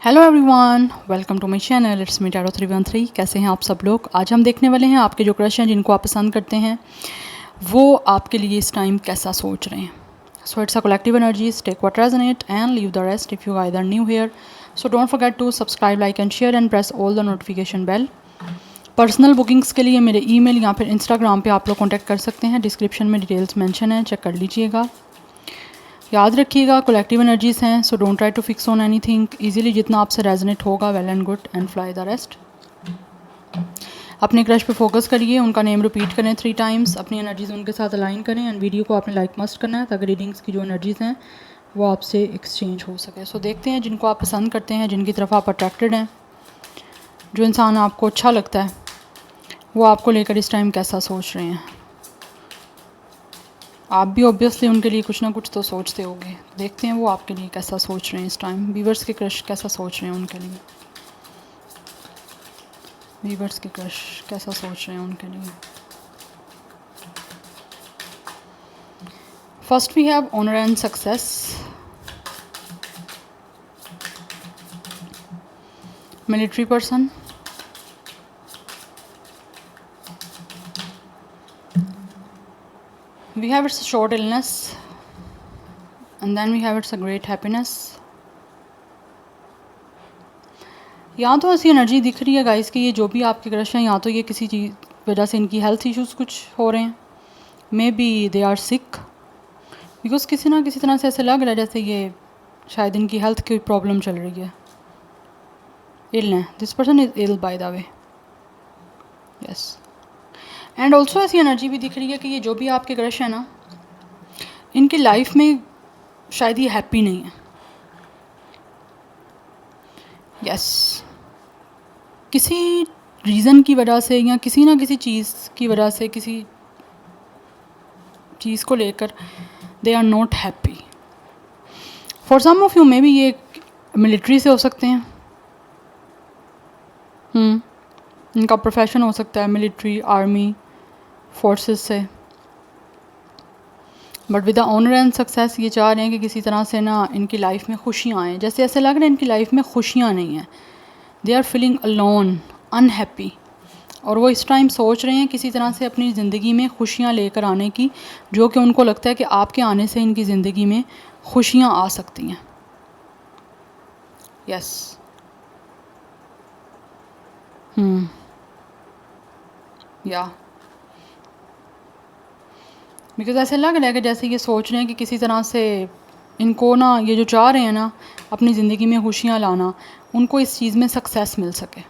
Hello everyone, welcome to my channel it's me tarot 313। कैसे हैं आप सब लोग। आज हम देखने वाले हैं आपके जो क्रश हैं जिनको आप पसंद करते हैं वो आपके लिए इस टाइम कैसा सोच रहे हैं। So it's a collective energies, take what resonate and leave the rest if you either new here. So don't forget to subscribe, like and share and press all the notification bell. Personal bookings के लिए मेरे email या फिर Instagram पे आप लोग contact कर सकते हैं। डिस्क्रिप्शन में डिटेल्स मेंशन है, चेक कर लीजिएगा। याद रखिएगा कलेक्टिव एनर्जीज हैं, so don't try to fix on anything. Easily जितना आपसे रेजोनेट होगा well and good and fly the rest. अपने क्रश पे फोकस करिए, उनका नेम रिपीट करें 3 टाइम्स, अपनी एनर्जीज उनके साथ अलाइन करें एंड वीडियो को आपने लाइक मस्ट करना है ताकि रीडिंग्स की जो एनर्जीज हैं वो आपसे एक्सचेंज हो सके। सो देखते हैं जिनको आप पसंद करते हैं, जिनकी तरफ आप अट्रैक्टेड हैं, जो इंसान आपको अच्छा लगता है वो आपको लेकर इस टाइम कैसा सोच रहे हैं। आप भी ऑब्वियसली उनके लिए कुछ ना कुछ तो सोचते होंगे। देखते हैं वो आपके लिए कैसा सोच रहे हैं इस टाइम। वीवर्स के क्रश कैसा सोच रहे हैं उनके लिए। वीवर्स के क्रश कैसा सोच रहे हैं उनके लिए। First we have honour and success, military person, we have its short illness and then we have its a great happiness। यहाँ तो ऐसी एनर्जी दिख रही है गाइस कि ये जो भी आपके क्रश हैं या तो ये किसी चीज़ वजह से इनकी हेल्थ इश्यूज़ कुछ हो रहे हैं, maybe they are sick, because किसी ना किसी तरह से ऐसे लग रहा है जैसे ये शायद इनकी हेल्थ की प्रॉब्लम चल रही है। इल है, this person is ill by the way, yes. And also ऐसी एनर्जी भी दिख रही है कि ये जो भी आपके क्रश है ना, इनकी लाइफ में शायद ये हैप्पी नहीं है। यस, किसी रीज़न की वजह से या किसी ना किसी चीज़ की वजह से, किसी चीज़ को लेकर they are not happy. For some of you maybe ये मिलिट्री से हो सकते हैं। इनका प्रोफेशन हो सकता है मिलिट्री, आर्मी फोर्सेस से। But with the honour and success ये चाह रहे हैं कि किसी तरह से ना इनकी लाइफ में खुशियाँ आएँ। जैसे ऐसे लग रहा है इनकी लाइफ में खुशियाँ नहीं हैं, they are feeling alone, unhappy. और वो इस टाइम सोच रहे हैं किसी तरह से अपनी ज़िंदगी में खुशियाँ लेकर आने की, जो कि उनको लगता है कि आपके आने से इनकी ज़िंदगी में खुशियाँ आ सकती हैं। यस, या बिकॉज ऐसे लग रहा है कि जैसे ये सोच रहे हैं कि किसी तरह से इनको ना, ये जो चाह रहे हैं ना अपनी ज़िंदगी में खुशियाँ लाना, उनको इस चीज़ में सक्सेस मिल सके।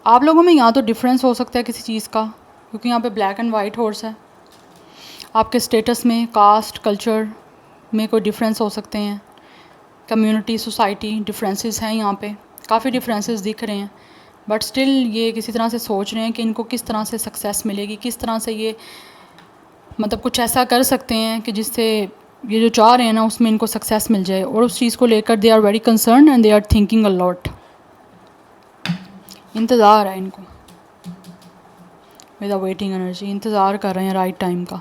आप लोगों में यहाँ तो डिफरेंस हो सकता है किसी चीज़ का, क्योंकि यहाँ पे ब्लैक एंड वाइट हॉर्स है। आपके स्टेटस में, कास्ट, कल्चर में कोई डिफरेंस हो सकते हैं, कम्युनिटी, सोसाइटी डिफरेंसेस हैं, यहाँ पे काफ़ी डिफरेंसेस दिख रहे हैं। बट स्टिल ये किसी तरह से सोच रहे हैं कि इनको किस तरह से सक्सेस मिलेगी, किस तरह से ये मतलब कुछ ऐसा कर सकते हैं कि जिससे ये जो चाह रहे हैं ना उसमें इनको सक्सेस मिल जाए। और उस चीज़ को लेकर they are very concern and they are thinking a lot. इंतज़ार है इनको, विद अ वेटिंग एनर्जी, इंतज़ार कर रहे हैं राइट टाइम का।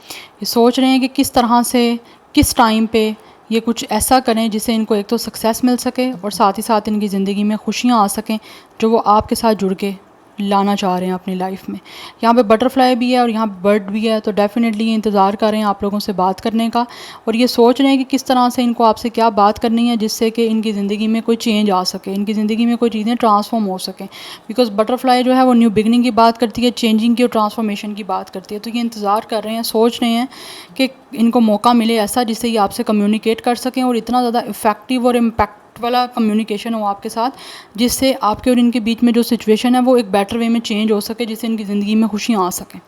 ये सोच रहे हैं कि किस तरह से, किस टाइम पे ये कुछ ऐसा करें जिससे इनको एक तो सक्सेस मिल सके और साथ ही साथ इनकी ज़िंदगी में खुशियाँ आ सकें जो वो आपके साथ जुड़ के लाना चाह रहे हैं अपनी लाइफ में। यहाँ पे बटरफ्लाई भी है और यहाँ बर्ड भी है, तो डेफिनेटली ये इंतज़ार कर रहे हैं आप लोगों से बात करने का। और ये सोच रहे हैं कि किस तरह से इनको आपसे क्या बात करनी है जिससे कि इनकी ज़िंदगी में कोई चेंज आ सके, इनकी ज़िंदगी में कोई चीज़ें ट्रांसफॉर्म हो सकें। बिकॉज बटरफ्लाई जो है वो न्यू बिगनिंग की बात करती है, चेंजिंग की और ट्रांसफॉर्मेशन की बात करती है। तो ये इंतज़ार कर रहे हैं, सोच रहे हैं कि इनको मौका मिले ऐसा जिससे ये आपसे कम्युनिकेट कर सकें और इतना ज़्यादा इफ़ेक्टिव और इम्पैक्ट वाला कम्युनिकेशन हो आपके साथ, जिससे आपके और इनके बीच में जो सिचुएशन है वो एक बेटर वे में चेंज हो सके, जिससे इनकी ज़िंदगी में खुशियाँ आ सकें।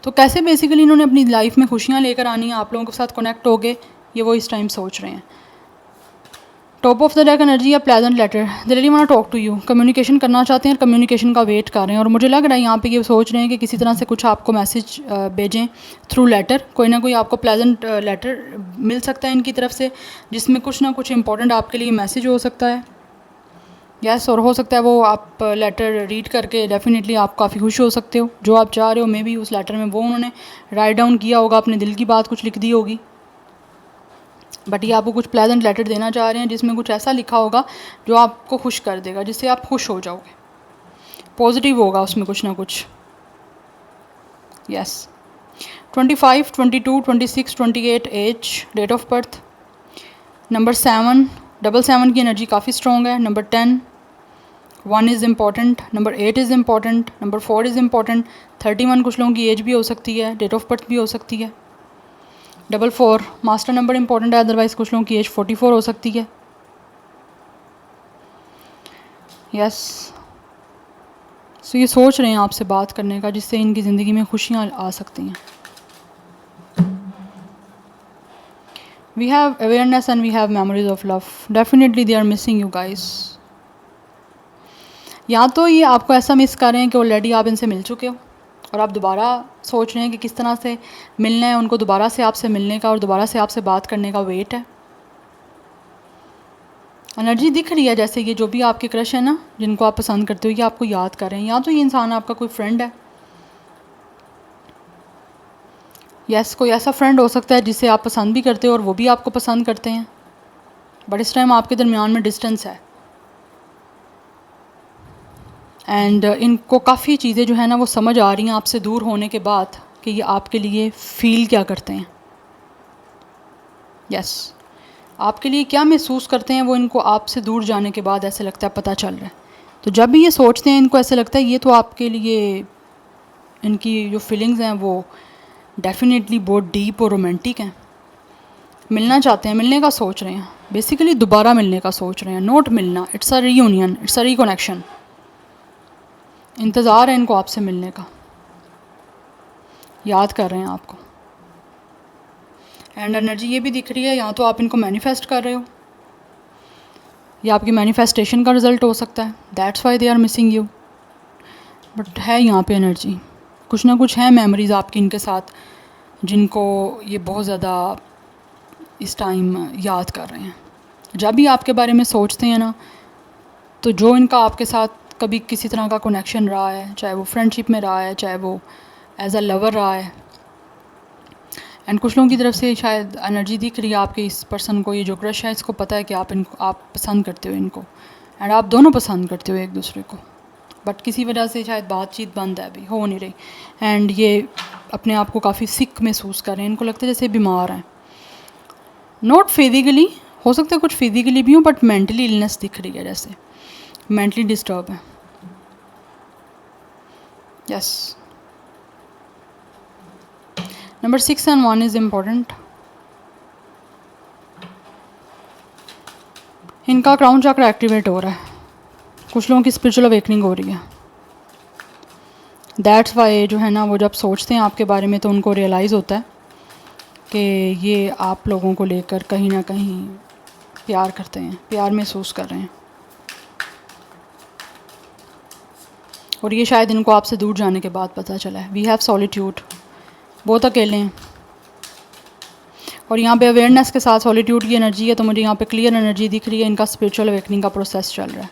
तो कैसे बेसिकली इन्होंने अपनी लाइफ में खुशियाँ लेकर आनी है, आप लोगों के साथ कनेक्ट हो गए, ये वो इस टाइम सोच रहे हैं। Top of the deck energy या pleasant letter, they really want to talk to you. Communication करना चाहते हैं, कम्युनिकेशन का वेट कर रहे हैं। और मुझे लग रहा है यहाँ पे ये सोच रहे हैं कि किसी तरह से कुछ आपको मैसेज भेजें थ्रू लेटर, कोई ना कोई आपको प्लेजेंट लेटर मिल सकता है इनकी तरफ से, जिसमें कुछ ना कुछ इंपॉर्टेंट आपके लिए मैसेज हो सकता है। यस, और हो सकता है वो आप लेटर रीड करके डेफिनेटली आप काफ़ी खुश हो सकते हो। जो आप चाह रहे हो मे बी उस लेटर में वो उन्होंने राइट डाउन किया होगा, अपने दिल की बात कुछ लिख दी होगी। बट ये आपको कुछ प्लेजेंट लेटर देना चाह रहे हैं जिसमें कुछ ऐसा लिखा होगा जो आपको खुश कर देगा, जिससे आप खुश हो जाओगे, पॉजिटिव होगा उसमें कुछ ना कुछ। Yes. 25, 22, 26, 28 age, date of birth. Number 7, 7 की एनर्जी काफ़ी स्ट्रॉन्ग है। Number 10, 1 is important. Number 8 is important. Number 4 is important. 31 कुछ लोगों की एज भी हो सकती है, डेट ऑफ बर्थ भी हो सकती है। 44 मास्टर नंबर इम्पॉर्टेंट है, अदरवाइज़ कुछ लोगों की एज 44 हो सकती है। यस। सो ये सोच रहे हैं आपसे बात करने का, जिससे इनकी ज़िंदगी में खुशियाँ आ सकती हैं। We have awareness and we have memories of love. Definitely they are missing you guys. या तो ये आपको ऐसा मिस कर रहे हैं कि ऑलरेडी आप इनसे मिल चुके हो और आप दोबारा सोच रहे हैं कि किस तरह से मिलना है उनको, दोबारा से आपसे मिलने का और दोबारा से आपसे बात करने का वेट है। एनर्जी दिख रही है जैसे ये जो भी आपके क्रश है ना, जिनको आप पसंद करते हो, ये आपको याद कर रहे हैं। या तो ये इंसान आपका कोई फ्रेंड है, यस, कोई ऐसा फ्रेंड हो सकता है जिसे आप पसंद भी करते हो और वो भी आपको पसंद करते हैं, बट इस टाइम आपके दरमियान में डिस्टेंस है। एंड इनको काफ़ी चीज़ें जो है ना वो समझ आ रही हैं आपसे दूर होने के बाद कि ये आपके लिए फ़ील क्या करते हैं। यस, आपके लिए क्या महसूस करते हैं वो इनको आपसे दूर जाने के बाद ऐसे लगता है पता चल रहा है। तो जब भी ये सोचते हैं इनको ऐसे लगता है ये तो आपके लिए, इनकी जो फीलिंग्स हैं वो डेफिनेटली बहुत डीप और रोमांटिक हैं। मिलना चाहते हैं, मिलने का सोच रहे हैं, बेसिकली दोबारा मिलने का सोच रहे हैं, नोट मिलना, it's a reunion, it's a reconnection. इंतज़ार है इनको आपसे मिलने का, याद कर रहे हैं आपको। एंड एनर्जी ये भी दिख रही है, या तो आप इनको मैनिफेस्ट कर रहे हो या आपकी मैनिफेस्टेशन का रिज़ल्ट हो सकता है, that's why they are missing you. But है यहाँ पे एनर्जी, कुछ ना कुछ है मेमोरीज़ आपकी इनके साथ जिनको ये बहुत ज़्यादा इस टाइम याद कर रहे हैं। जब भी आपके बारे में सोचते हैं ना, तो जो इनका आपके साथ कभी किसी तरह का कनेक्शन रहा है, चाहे वो फ्रेंडशिप में रहा है, चाहे वो एज अ लवर रहा है, एंड कुछ लोगों की तरफ से शायद एनर्जी दिख रही है आपके इस पर्सन को, ये जो क्रश है इसको पता है कि आप पसंद करते हो इनको, एंड आप दोनों पसंद करते हो एक दूसरे को, बट किसी वजह से शायद बातचीत बंद है, अभी हो नहीं रही। एंड ये अपने आप को काफ़ी सिक महसूस कर रहे हैं, इनको लगता है जैसे बीमार हैं, नॉट फिजिकली, हो सकता है कुछ फिजिकली भी हो, बट मेंटली इलनेस दिख रही है, जैसे मेंटली डिस्टर्ब है। Yes. Number 6 and 1 is important. इनका क्राउन चक्र एक्टिवेट हो रहा है, कुछ लोगों की स्पिरिचुअल अवेकनिंग हो रही है। दैट्स वाई जो है ना वो जब सोचते हैं आपके बारे में तो उनको रियलाइज़ होता है कि ये आप लोगों को लेकर कहीं ना कहीं प्यार करते हैं, प्यार महसूस कर रहे हैं, और ये शायद इनको आपसे दूर जाने के बाद पता चला है। वी हैव सॉलिट्यूड, बहुत अकेले हैं, और यहाँ पे अवेयरनेस के साथ सॉलिट्यूड की एनर्जी है, तो मुझे यहाँ पे क्लियर एनर्जी दिख रही है, इनका स्पिरिचुअल अवेकनिंग का प्रोसेस चल रहा है।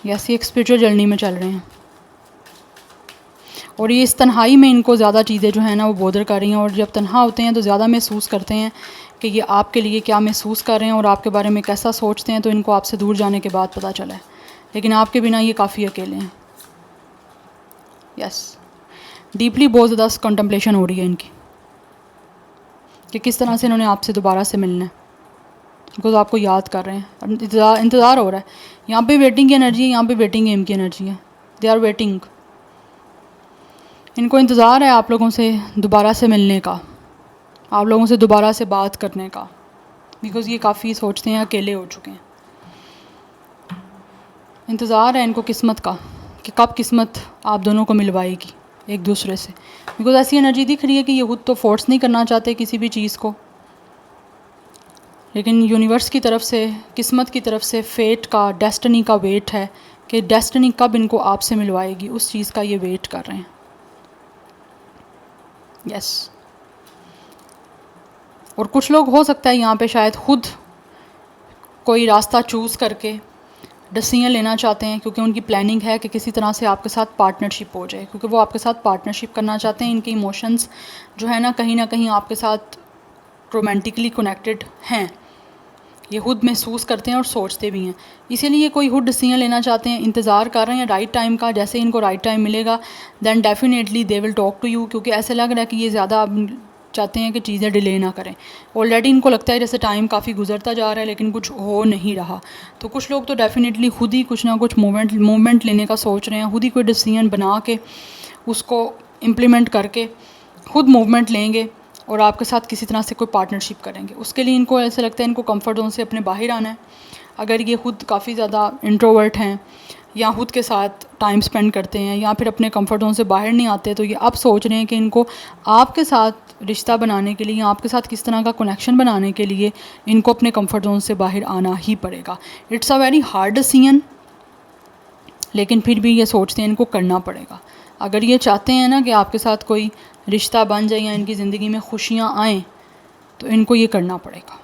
यस, ये एक स्पिरिचुअल जर्नी में चल रहे हैं, और ये इस तन्हाई में इनको ज़्यादा चीज़ें जो है ना वो बोदर कर रही हैं, और जब तन्हा होते हैं तो ज़्यादा महसूस करते हैं कि ये आपके लिए क्या महसूस कर रहे हैं और आपके बारे में कैसा सोचते हैं, तो इनको आपसे दूर जाने के बाद पता चला है, लेकिन आपके बिना ये काफ़ी अकेले हैं। यस, डीपली बहुत ज़्यादा कंटम्पलेशन हो रही है इनकी कि किस तरह से इन्होंने आपसे दोबारा से मिलना है, बिकॉज आपको याद कर रहे हैं, इंतज़ार हो रहा है। यहाँ पे वेटिंग की एनर्जी है, यहाँ पे वेटिंग गेम की एनर्जी है, दे आर वेटिंग। इनको इंतज़ार है आप लोगों से दोबारा से मिलने का, आप लोगों से दोबारा से बात करने का, बिकॉज़ ये काफ़ी सोचते हैं अकेले हो चुके हैं। इंतज़ार है इनको किस्मत का कि कब किस्मत आप दोनों को मिलवाएगी एक दूसरे से, बिकॉज़ ऐसी एनर्जी दिख रही है कि ये खुद तो फोर्स नहीं करना चाहते किसी भी चीज़ को, लेकिन यूनिवर्स की तरफ से, किस्मत की तरफ से, फेट का, डेस्टिनी का वेट है कि डेस्टिनी कब इनको आपसे मिलवाएगी, उस चीज़ का ये वेट कर रहे हैं। यस। और कुछ लोग हो सकता है यहाँ पे शायद खुद कोई रास्ता चूज़ करके डिसीजन लेना चाहते हैं, क्योंकि उनकी प्लानिंग है कि किसी तरह से आपके साथ पार्टनरशिप हो जाए, क्योंकि वो आपके साथ पार्टनरशिप करना चाहते हैं। इनके इमोशंस जो है ना कहीं आपके साथ रोमांटिकली कनेक्टेड हैं, ये खुद महसूस करते हैं और सोचते भी हैं। इसीलिए कोई खुद डिसीजन लेना चाहते हैं, इंतज़ार कर रहे हैं राइट टाइम का। जैसे इनको राइट टाइम मिलेगा then definitely they will talk to you, क्योंकि ऐसे लग रहा है कि ये ज़्यादा चाहते हैं कि चीज़ें डिले ना करें। ऑलरेडी इनको लगता है जैसे टाइम काफ़ी गुजरता जा रहा है लेकिन कुछ हो नहीं रहा। तो कुछ लोग तो डेफिनेटली खुद ही कुछ ना कुछ मूवमेंट लेने का सोच रहे हैं, खुद ही कोई डिसीजन बना के उसको इम्प्लीमेंट करके खुद मूवमेंट लेंगे और आपके साथ किसी तरह से कोई पार्टनरशिप करेंगे। उसके लिए इनको ऐसे लगता है इनको कंफर्ट जोन से अपने बाहर आना है। अगर ये खुद काफ़ी ज़्यादा इंट्रोवर्ट हैं या खुद के साथ टाइम स्पेंड करते हैं या फिर अपने कंफर्ट जोन से बाहर नहीं आते, तो ये अब सोच रहे हैं कि इनको आपके साथ रिश्ता बनाने के लिए या आपके साथ किस तरह का कनेक्शन बनाने के लिए इनको अपने कंफर्ट जोन से बाहर आना ही पड़ेगा। It's a very hard decision, लेकिन फिर भी ये सोचते हैं इनको करना पड़ेगा। अगर ये चाहते हैं ना कि आपके साथ कोई रिश्ता बन जाए या इनकी ज़िंदगी में खुशियाँ आएँ, तो इनको ये करना पड़ेगा।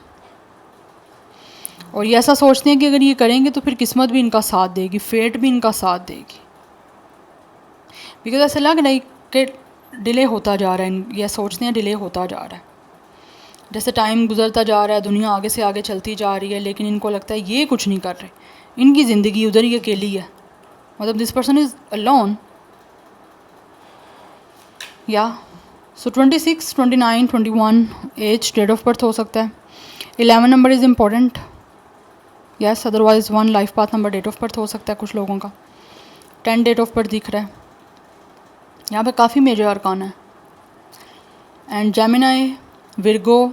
और ये ऐसा सोचते हैं कि अगर ये करेंगे तो फिर किस्मत भी इनका साथ देगी, फेट भी इनका साथ देगी। बिकॉज ऐसा लग रहा है कि डिले होता जा रहा है, ये सोचते हैं डिले होता जा रहा है। जैसे टाइम गुजरता जा रहा है, दुनिया आगे से आगे चलती जा रही है, लेकिन इनको लगता है ये कुछ नहीं कर रहे, इनकी ज़िंदगी उधर ही अकेली है। मतलब दिस पर्सन इज़ अलोन। या so 26, 29, 21 age, date of birth हो सकता है। 11 number is important, yes, otherwise 1 life path number, date of birth हो सकता है कुछ लोगों का। 10 डेट ऑफ बर्थ दिख रहा है यहाँ पे, काफ़ी मेजर अरकान है। एंड जेमिनाई, विर्गो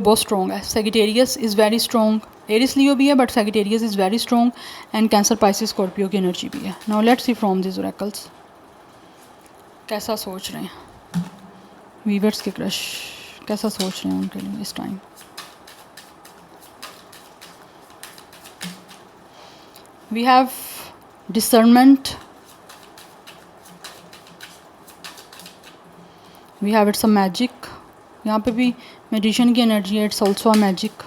बहुत स्ट्रॉन्ग है। Sagittarius is very strong, Aries Leo भी है but Sagittarius is very strong. And cancer, Pisces, Scorpio की एनर्जी भी है। Now let's see from this oracles कैसा सोच रहे हैं वीवर्स के क्रश, कैसा सोच रहे हैं उनके लिए इस time. We have discernment, we have it's a magic, यहाँ पे भी मैजिशियन की एनर्जी है, it's also a magic.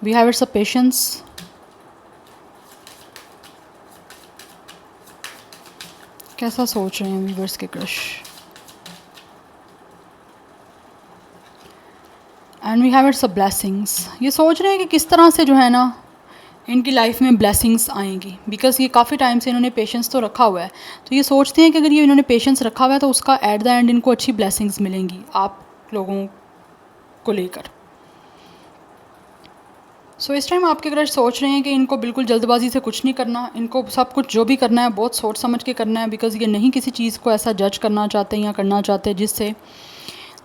We have it's a patience, कैसा सोच रहे हैं वीवर्स के crush. And we have it's a blessings, ये सोच रहे हैं कि किस तरह से जो है ना इनकी लाइफ में ब्लेसिंग्स आएंगी। बिकॉज ये काफ़ी टाइम से इन्होंने पेशेंस तो रखा हुआ है, तो ये सोचते हैं कि अगर ये इन्होंने पेशेंस रखा हुआ है तो उसका एट द एंड इनको अच्छी ब्लेसिंग्स मिलेंगी आप लोगों को लेकर। सो इस टाइम आपके क्रश सोच रहे हैं कि इनको बिल्कुल जल्दबाजी से कुछ नहीं करना, इनको सब कुछ जो भी करना है बहुत सोच समझ के करना है। बिकॉज ये नहीं किसी चीज़ को ऐसा जज करना चाहते या करना चाहते जिससे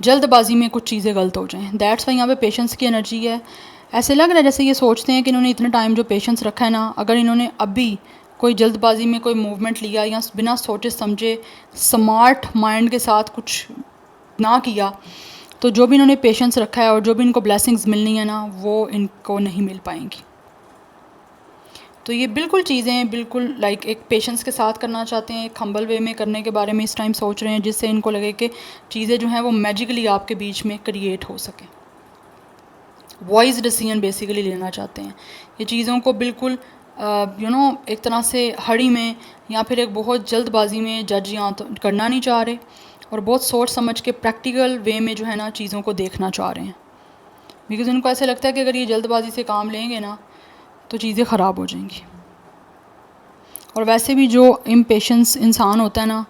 जल्दबाजी में कुछ चीज़ें गलत हो जाएं। दैट्स वाई यहाँ पे पेशेंस की एनर्जी है। ऐसे लग रहा है जैसे ये सोचते हैं कि इन्होंने इतना टाइम जो पेशेंस रखा है ना, अगर इन्होंने अभी कोई जल्दबाजी में कोई मूवमेंट लिया या बिना सोचे समझे स्मार्ट माइंड के साथ कुछ ना किया, तो जो भी इन्होंने पेशेंस रखा है और जो भी इनको ब्लेसिंग्स मिलनी है ना, वो इनको नहीं मिल पाएंगी। तो ये बिल्कुल चीज़ें बिल्कुल लाइक एक पेशेंस के साथ करना चाहते हैं, एक हम्बल वे में करने के बारे में इस टाइम सोच रहे हैं, जिससे इनको लगे कि चीज़ें जो हैं वो मैजिकली आपके बीच में क्रिएट हो सकें। वॉइस डिसीजन बेसिकली लेना चाहते हैं, ये चीज़ों को बिल्कुल एक तरह से हड़ी में या फिर एक बहुत जल्दबाजी में जज या तो करना नहीं चाह रहे, और बहुत सोच समझ के प्रैक्टिकल वे में जो है ना चीज़ों को देखना चाह रहे हैं। बिकॉज़ उनको ऐसा लगता है कि अगर ये जल्दबाजी से काम लेंगे ना तो चीज़ें ख़राब हो जाएंगी। और वैसे भी जो इम्पेशेंस इंसान होता है ना,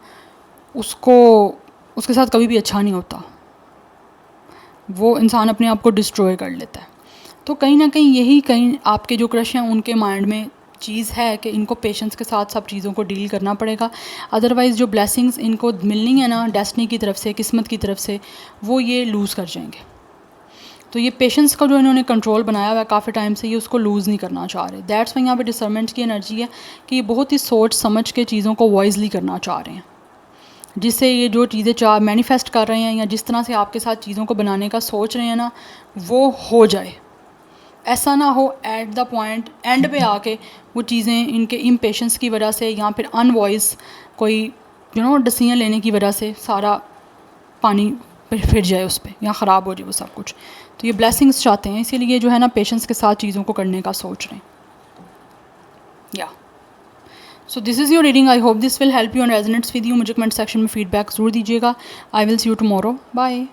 उसके साथ कभी भी अच्छा नहीं होता, वो इंसान अपने आप को डिस्ट्रॉय कर लेता है। तो कहीं ना कहीं यही कहीं आपके जो क्रश हैं उनके माइंड में चीज़ है कि इनको पेशेंस के साथ सब चीज़ों को डील करना पड़ेगा। अदरवाइज़ जो ब्लेसिंग्स इनको मिलनी है ना डेस्टिनी की तरफ से, किस्मत की तरफ से, वो ये लूज़ कर जाएंगे। तो ये पेशेंस का जो इन्होंने कंट्रोल बनाया हुआ है काफ़ी टाइम से, ये उसको लूज़ नहीं करना चाह रहे। दैट्स वाई यहाँ पे डिसर्नमेंट की एनर्जी है कि ये बहुत ही सोच समझ के चीज़ों को वॉइसली करना चाह रहे हैं, जिससे ये जो चीज़ें मैनिफेस्ट कर रहे हैं या जिस तरह से आपके साथ चीज़ों को बनाने का सोच रहे हैं ना, वो हो जाए। ऐसा ना हो एट द पॉइंट एंड पे आके वो चीज़ें इनके इम्पेशेंस की वजह से या फिर अनवॉइस कोई डिसीजन लेने की वजह से सारा पानी फिर जाए उस पर या ख़राब हो जाए वो सब कुछ। तो ये ब्लेसिंग्स चाहते हैं, इसीलिए जो है ना पेशेंस के साथ चीज़ों को करने का सोच रहे हैं। या so this is your reading. I hope this will help you and resonates with you. मुझे कमेंट सेक्शन में फीडबैक ज़रूर दीजिएगा। I will see you tomorrow. Bye.